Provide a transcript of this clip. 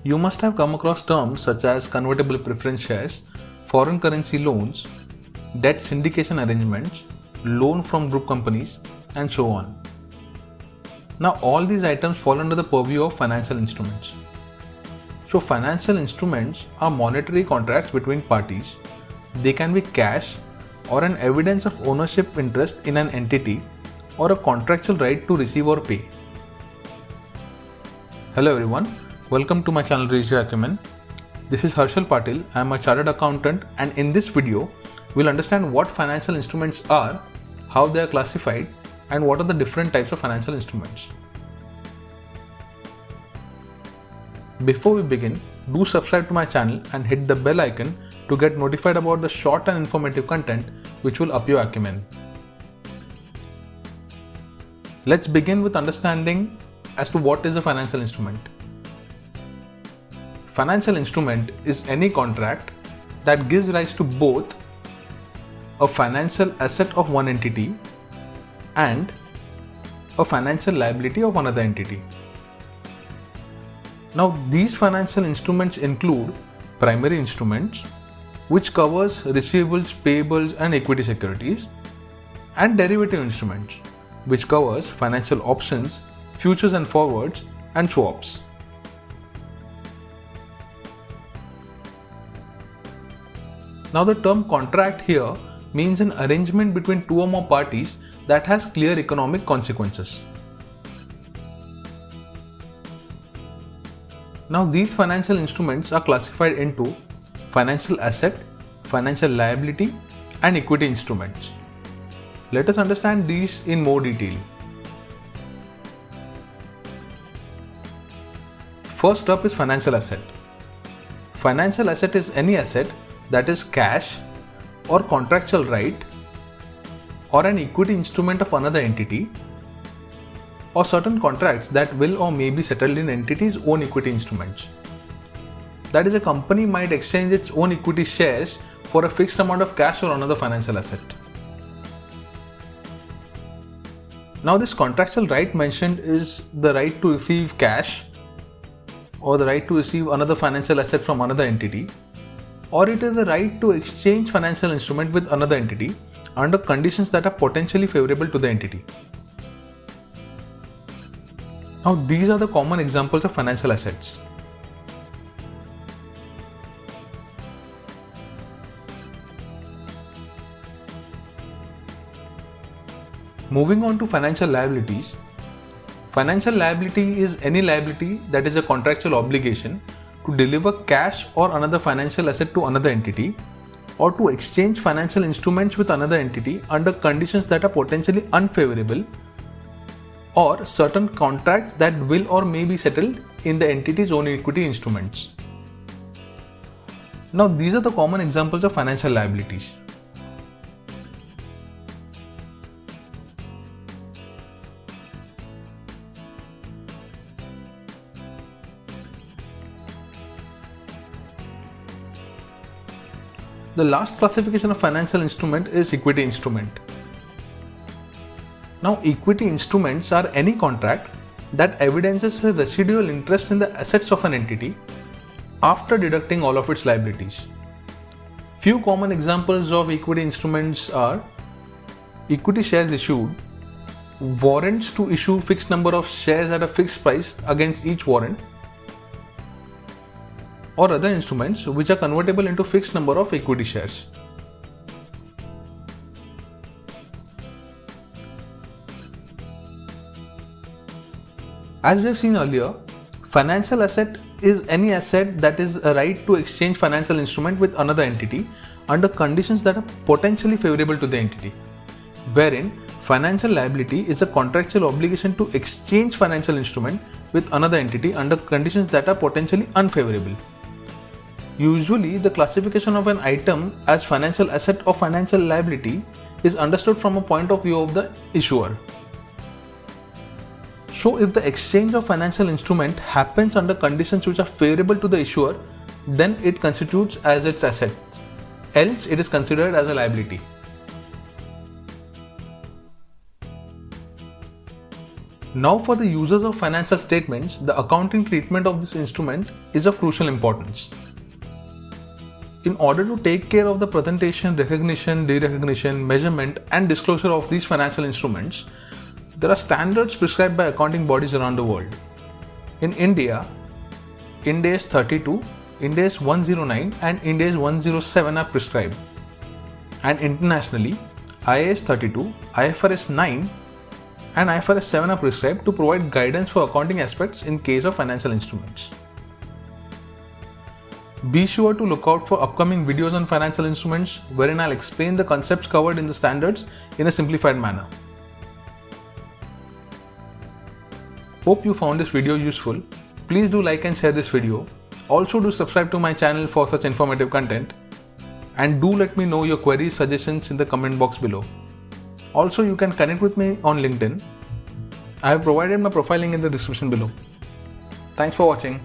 You must have come across terms such as convertible preference shares, foreign currency loans, debt syndication arrangements, loan from group companies, and so on. Now, all these items fall under the purview of financial instruments. So, financial instruments are monetary contracts between parties. They can be cash or an evidence of ownership interest in an entity or a contractual right to receive or pay. Hello everyone, welcome to my channel Ratio Acumen. This is Harshal Patil. I am a chartered accountant, and in this video, we'll understand what financial instruments are, how they are classified, and what are the different types of financial instruments. Before we begin, do subscribe to my channel and hit the bell icon to get notified about the short and informative content which will up your acumen. Let's begin with understanding as to what is a financial instrument. Financial instrument is any contract that gives rise to both a financial asset of one entity and a financial liability of another entity. Now, these financial instruments include primary instruments, which covers receivables, payables, and equity securities, and derivative instruments, which covers financial options, futures and forwards, and swaps. Now, the term contract here means an arrangement between two or more parties that has clear economic consequences. Now, these financial instruments are classified into financial asset, financial liability, and equity instruments. Let us understand these in more detail. First up is financial asset. Financial asset is any asset that is cash or contractual right or an equity instrument of another entity, or certain contracts that will or may be settled in entity's own equity instruments. That is, a company might exchange its own equity shares for a fixed amount of cash or another financial asset. Now, this contractual right mentioned is the right to receive cash or the right to receive another financial asset from another entity, or it is the right to exchange financial instrument with another entity under conditions that are potentially favorable to the entity. Now, these are the common examples of financial assets. Moving on to financial liabilities. Financial liability is any liability that is a contractual obligation to deliver cash or another financial asset to another entity, or to exchange financial instruments with another entity under conditions that are potentially unfavorable, or certain contracts that will or may be settled in the entity's own equity instruments. Now, these are the common examples of financial liabilities. The last classification of financial instrument is equity instrument. Now, equity instruments are any contract that evidences a residual interest in the assets of an entity after deducting all of its liabilities. Few common examples of equity instruments are equity shares issued, warrants to issue fixed number of shares at a fixed price against each warrant, or other instruments which are convertible into fixed number of equity shares. As we have seen earlier, financial asset is any asset that is a right to exchange financial instrument with another entity under conditions that are potentially favorable to the entity, wherein financial liability is a contractual obligation to exchange financial instrument with another entity under conditions that are potentially unfavorable. Usually, the classification of an item as financial asset or financial liability is understood from a point of view of the issuer. So, if the exchange of financial instrument happens under conditions which are favorable to the issuer, then it constitutes as its asset. Else, it is considered as a liability. Now for the users of financial statements, the accounting treatment of this instrument is of crucial importance. In order to take care of the presentation, recognition, derecognition, measurement and disclosure of these financial instruments, there are standards prescribed by accounting bodies around the world. In India, Ind AS 32, Ind AS 109 and Ind AS 107 are prescribed. And internationally, IAS 32, IFRS 9 and IFRS 7 are prescribed to provide guidance for accounting aspects in case of financial instruments. Be sure to look out for upcoming videos on financial instruments wherein I'll explain the concepts covered in the standards in a simplified manner. Hope you found this video useful. Please do like and share this video. Also do subscribe to my channel for such informative content. And do let me know your queries, suggestions in the comment box below. Also, you can connect with me on LinkedIn. I have provided my profile link in the description below. Thanks for watching.